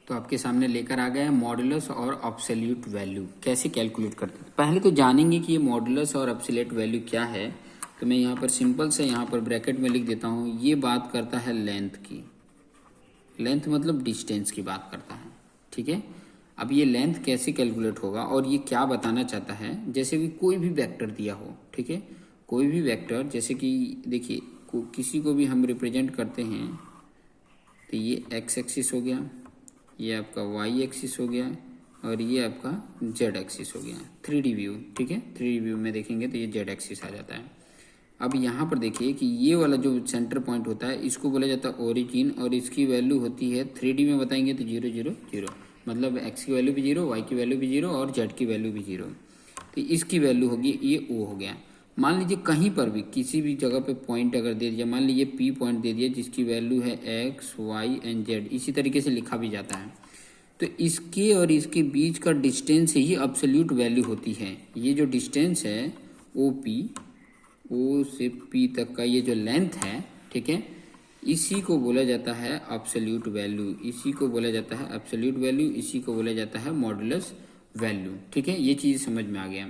तो आपके सामने लेकर आ गया है मॉडुलस और एब्सोल्यूट वैल्यू कैसे कैलकुलेट करते हैं। पहले तो जानेंगे कि ये मॉडुलस और एब्सोल्यूट वैल्यू क्या है। तो मैं यहाँ पर सिंपल से यहाँ पर ब्रैकेट में लिख देता हूँ, ये बात करता है लेंथ की। लेंथ मतलब डिस्टेंस की बात करता है, ठीक है। अब ये लेंथ कैसे कैलकुलेट होगा और ये क्या बताना चाहता है, जैसे भी कोई भी वेक्टर दिया हो, ठीक है, कोई भी वेक्टर, जैसे कि देखिए किसी को भी हम रिप्रेजेंट करते हैं तो ये एक्स एक्सिस हो गया, ये आपका वाई एक्सिस हो गया और ये आपका जेड एक्सिस हो गया, 3D व्यू, ठीक है। 3D व्यू में देखेंगे तो ये जेड एक्सिस आ जाता है। अब यहाँ पर देखिए कि ये वाला जो सेंटर पॉइंट होता है इसको बोला जाता है ओरिजिन और इसकी वैल्यू होती है 3D में बताएंगे तो 0 0 0, मतलब एक्स की वैल्यू भी 0, वाई की वैल्यू भी 0 और जेड की वैल्यू भी 0। तो इसकी वैल्यू होगी ये ओ हो गया। मान लीजिए कहीं पर भी किसी भी जगह पे पॉइंट अगर दे दिया, मान लीजिए पी पॉइंट दे दिया जिसकी वैल्यू है एक्स वाई एंड जेड, इसी तरीके से लिखा भी जाता है। तो इसके और इसके बीच का डिस्टेंस ही एब्सोल्यूट वैल्यू होती है। ये जो डिस्टेंस है ओ पी, ओ से पी तक का ये जो लेंथ है, ठीक है, इसी को बोला जाता है एब्सोल्यूट वैल्यू, इसी को बोला जाता है एब्सोल्यूट वैल्यू, इसी को बोला जाता है मॉडुलस वैल्यू, ठीक है। ये चीज़ समझ में आ गया।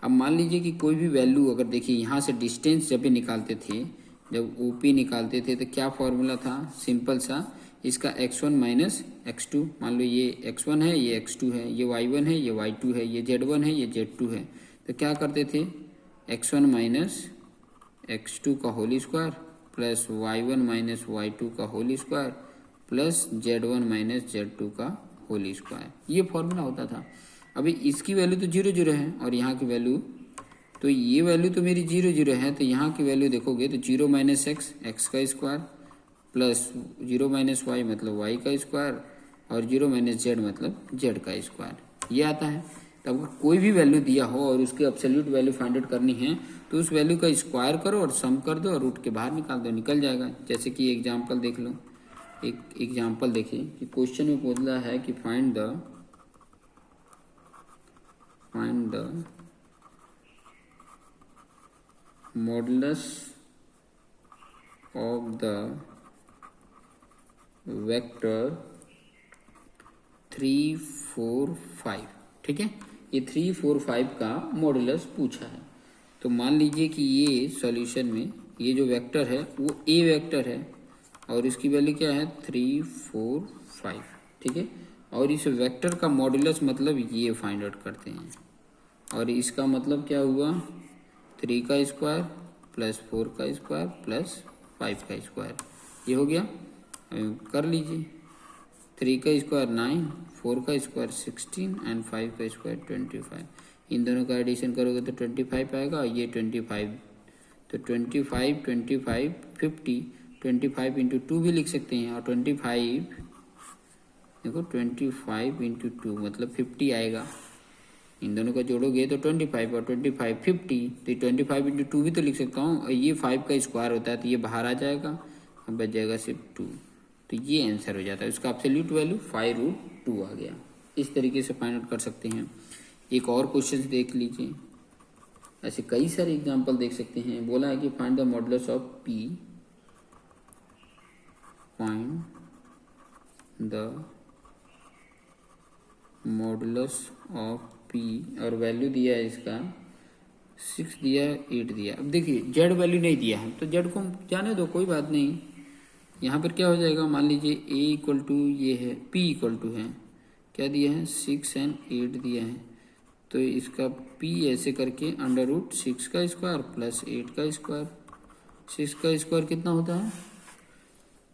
अब मान लीजिए कि कोई भी वैल्यू अगर देखिए यहाँ से डिस्टेंस जब भी निकालते थे, जब ओ पी निकालते थे तो क्या फॉर्मूला था, सिंपल सा, इसका x1 माइनस x2, मान लो ये x1 है ये x2 है, ये y1 है ये y2 है, ये z1 है ये z2 है, तो क्या करते थे x1 माइनस x2 का whole square plus y1 minus y2 का whole square plus z1 minus z2 का होल स्क्वायर, ये फॉर्मूला होता था। अभी इसकी वैल्यू तो 0 0 है और यहाँ की वैल्यू, तो ये वैल्यू तो मेरी 0 0 है, तो यहाँ की वैल्यू देखोगे तो 0 माइनस एक्स, एक्स का स्क्वायर प्लस 0 माइनस वाई मतलब वाई का स्क्वायर और 0 माइनस जेड मतलब जेड का स्क्वायर, ये आता है। तब अगर कोई भी वैल्यू दिया हो और उसकी एब्सोल्यूट वैल्यू फाइंड आउट करनी है तो उस वैल्यू का स्क्वायर करो और सम कर दो और रूट के बाहर निकाल दो, निकल जाएगा। जैसे कि एग्जाम्पल देख लो, एक एग्जाम्पल देखिए कि क्वेश्चन में बोला है कि find the modulus of the vector 3 4 5, ठीक है। ये 3 4 5 का मॉडुलस पूछा है। तो मान लीजिए कि ये सॉल्यूशन में ये जो वेक्टर है वो ए वेक्टर है और इसकी वैल्यू क्या है 3 4 5, ठीक है। और इस वेक्टर का मॉडुलस मतलब ये फाइंड आउट करते हैं और इसका मतलब क्या हुआ 3 का स्क्वायर प्लस 4 का स्क्वायर प्लस 5 का स्क्वायर, ये हो गया। कर लीजिए, 3 का स्क्वायर 9, 4 का स्क्वायर 16 एंड 5 का स्क्वायर 25। इन दोनों का एडिशन करोगे तो 25 आएगा, ये 25, तो 25 25 50, 25 इंटू 2 भी लिख सकते हैं और 25 देखो 25 इंटू 2 मतलब 50 आएगा। इन दोनों का जोड़ोगे तो 25 और 25 50, तो 25 इंटू 2 भी तो लिख सकता हूँ और ये 5 का स्क्वायर होता है तो ये बाहर आ जाएगा, अब बच जाएगा सिर्फ 2, तो ये आंसर हो जाता है। उसका एब्सोल्यूट वैल्यू 5√2 आ गया। इस तरीके से फाइंड आउट कर सकते हैं। एक और क्वेश्चन देख लीजिए, ऐसे कई सारे एग्जांपल देख सकते हैं। बोला है कि find the modulus of P, find the modulus of P और वैल्यू दिया है इसका 6 दिया 8 दिया। अब देखिए जेड वैल्यू नहीं दिया है तो जेड को जाने दो, कोई बात नहीं। यहाँ पर क्या हो जाएगा, मान लीजिए a इक्वल टू ये है, p इक्वल टू है क्या दिया है 6 एंड 8 दिया है, तो इसका p ऐसे करके √6 का स्क्वायर प्लस 8 का स्क्वायर, 6 का स्क्वायर कितना होता है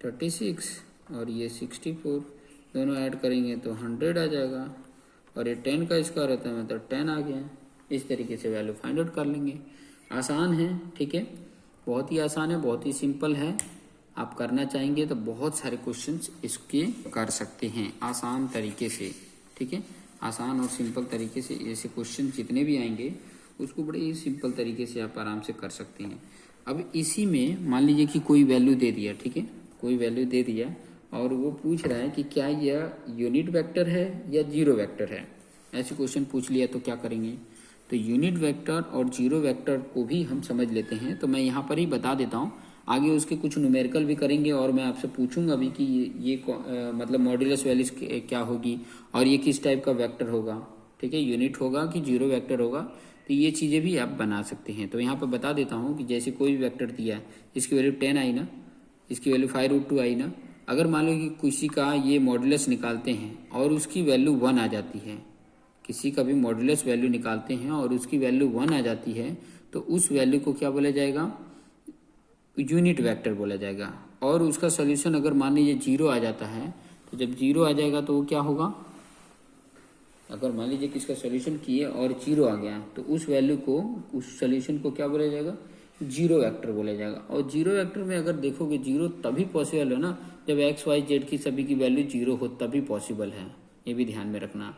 36 और ये 64, दोनों ऐड करेंगे तो 100 आ जाएगा और ये 10 का स्क्वायर होता है मतलब 10 आ गया। इस तरीके से वैल्यू फाइंड आउट कर लेंगे। आसान है, ठीक है, बहुत ही आसान है, बहुत ही सिंपल है। आप करना चाहेंगे तो बहुत सारे क्वेश्चंस इसके कर सकते हैं आसान तरीके से, ठीक है। आसान और सिंपल तरीके से ऐसे क्वेश्चन जितने भी आएंगे उसको बड़े ही सिंपल तरीके से आप आराम से कर सकते हैं। अब इसी में मान लीजिए कि कोई वैल्यू दे दिया, ठीक है, कोई वैल्यू दे दिया और वो पूछ रहा है कि क्या यह यूनिट वेक्टर है या जीरो वेक्टर है। ऐसे क्वेश्चन पूछ लिया तो क्या करेंगे, तो यूनिट वेक्टर और जीरो वेक्टर को भी हम समझ लेते हैं। तो मैं यहाँ पर ही बता देता हूँ, आगे उसके कुछ न्यूमेरिकल भी करेंगे और मैं आपसे पूछूंगा भी कि मतलब मॉड्यूलस वैल्यूज क्या होगी और ये किस टाइप का वेक्टर होगा, ठीक है, यूनिट होगा कि जीरो वेक्टर होगा। तो ये चीज़ें भी आप बना सकते हैं। तो यहाँ पर बता देता हूँ कि जैसे कोई भी वेक्टर दिया है, इसकी वैल्यू 10 आई ना, इसकी वैल्यू 5√2 आई ना। अगर मान लो कि किसी का ये मॉड्यूलस निकालते हैं और उसकी वैल्यू 1 आ जाती है, किसी का भी मॉड्यूलस वैल्यू निकालते हैं और उसकी वैल्यू 1 आ जाती है, तो उस वैल्यू को क्या बोला जाएगा, यूनिट वेक्टर बोला जाएगा। और उसका सोल्यूशन अगर मान लीजिए 0 आ जाता है, तो जब 0 आ जाएगा तो वो क्या होगा, अगर मान लीजिए कि इसका सोल्यूशन किए और 0 आ गया तो उस वैल्यू को, उस सोल्यूशन को क्या बोला जाएगा, जीरो वेक्टर बोला जाएगा। और जीरो वेक्टर में अगर देखोगे जीरो तभी पॉसिबल है ना जब एक्स वाई जेड की सभी की वैल्यू 0 हो, तभी पॉसिबल है, ये भी ध्यान में रखना,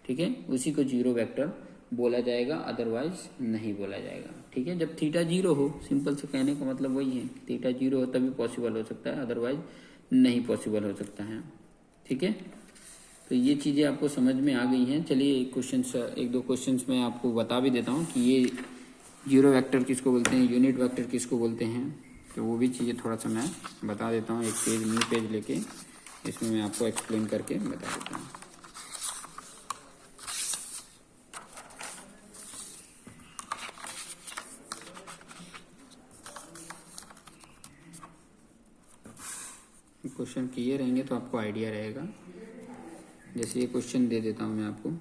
ठीक है। उसी को जीरो वेक्टर बोला जाएगा, अदरवाइज नहीं बोला जाएगा, ठीक है। जब थीटा 0 हो, सिंपल से कहने का मतलब वही है, थीटा 0 हो तभी पॉसिबल हो सकता है, अदरवाइज नहीं पॉसिबल हो सकता है, ठीक है। तो ये चीज़ें आपको समझ में आ गई हैं। चलिए एक दो क्वेश्चंस मैं आपको बता भी देता हूँ कि ये जीरो वेक्टर किसको बोलते हैं, यूनिट वेक्टर किसको बोलते हैं, तो वो भी चीज़ें थोड़ा सा मैं बता देता हूँ। एक पेज न्यू पेज लेके इसमें मैं आपको एक्सप्लेन करके बता देता हूँ। क्वेश्चन किए रहेंगे तो आपको आइडिया रहेगा। जैसे ये क्वेश्चन दे देता हूँ मैं आपको,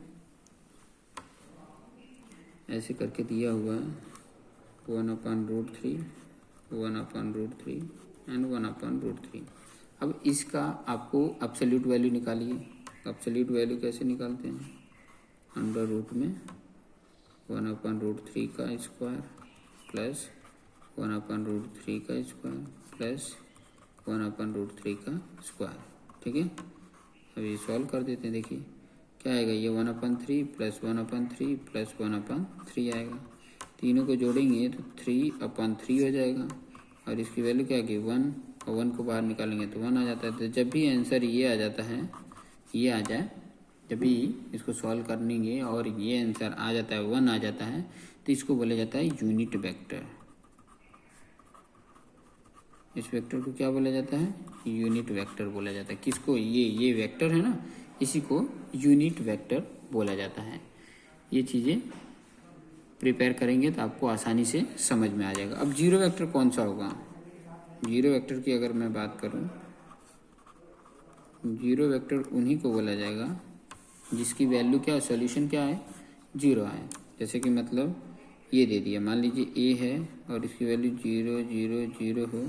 ऐसे करके दिया हुआ है 1/√3, 1/√3 एंड 1/√3। अब इसका आपको एब्सोल्यूट वैल्यू निकालिए। एब्सोल्यूट वैल्यू कैसे निकालते हैं, अंडर रूट में 1/√3 का स्क्वायर प्लस 1/√3 का स्क्वायर प्लस 1/√3 का स्क्वायर, ठीक है। अभी सॉल्व कर देते हैं, देखिए क्या आएगा, ये 1/3 प्लस 1/3 प्लस 1/3 आएगा। तीनों को जोड़ेंगे तो 3/3 हो जाएगा और इसकी वैल्यू क्या आएगी 1, और 1 को बाहर निकालेंगे तो 1 आ जाता है। तो जब भी आंसर ये आ जाता है, ये आ जाए, जब भी इसको सॉल्व करेंगे और ये आंसर आ जाता है 1 आ जाता है, तो इसको बोला जाता है यूनिट वेक्टर। इस वेक्टर को क्या बोला जाता है, यूनिट वेक्टर बोला जाता है। किसको, ये वेक्टर है ना, इसी को यूनिट वेक्टर बोला जाता है। ये चीज़ें प्रिपेयर करेंगे तो आपको आसानी से समझ में आ जाएगा। अब जीरो वेक्टर कौन सा होगा, जीरो वेक्टर की अगर मैं बात करूं, जीरो वेक्टर उन्हीं को बोला जाएगा जिसकी वैल्यू क्या, सॉल्यूशन क्या है, 0 आए। जैसे कि मतलब ये दे दिया, मान लीजिए ए है और इसकी वैल्यू 0 0 0 हो,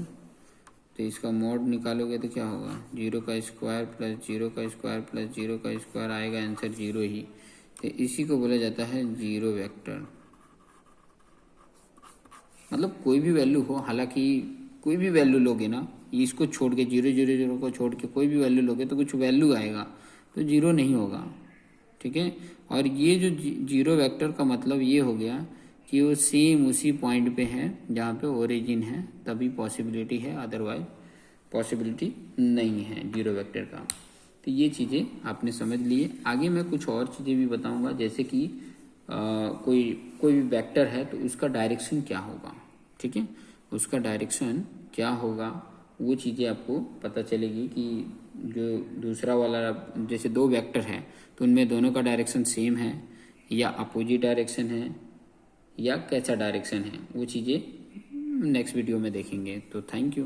तो इसका मोड निकालोगे तो क्या होगा, 0 का स्क्वायर प्लस 0 का स्क्वायर प्लस 0 का स्क्वायर आएगा, आंसर 0 ही। तो इसी को बोला जाता है जीरो वेक्टर। मतलब कोई भी वैल्यू हो, हालांकि कोई भी वैल्यू लोगे ना, इसको छोड़ के 0 0 0 को छोड़ के कोई भी वैल्यू लोगे तो कुछ वैल्यू आएगा, तो 0 नहीं होगा, ठीक है। और ये जो जीरो वेक्टर का मतलब ये हो गया कि वो सेम उसी पॉइंट पे है जहाँ पे ओरिजिन है, तभी पॉसिबिलिटी है, अदरवाइज पॉसिबिलिटी नहीं है जीरो वेक्टर का। तो ये चीज़ें आपने समझ लिए। आगे मैं कुछ और चीज़ें भी बताऊंगा, जैसे कि कोई भी वेक्टर है तो उसका डायरेक्शन क्या होगा, ठीक है, उसका डायरेक्शन क्या होगा, वो चीज़ें आपको पता चलेगी कि जो दूसरा वाला, जैसे दो वेक्टर है तो उनमें दोनों का डायरेक्शन सेम है या अपोजिट डायरेक्शन है या कैसा डायरेक्शन है, वो चीज़ें नेक्स्ट वीडियो में देखेंगे। तो थैंक यू।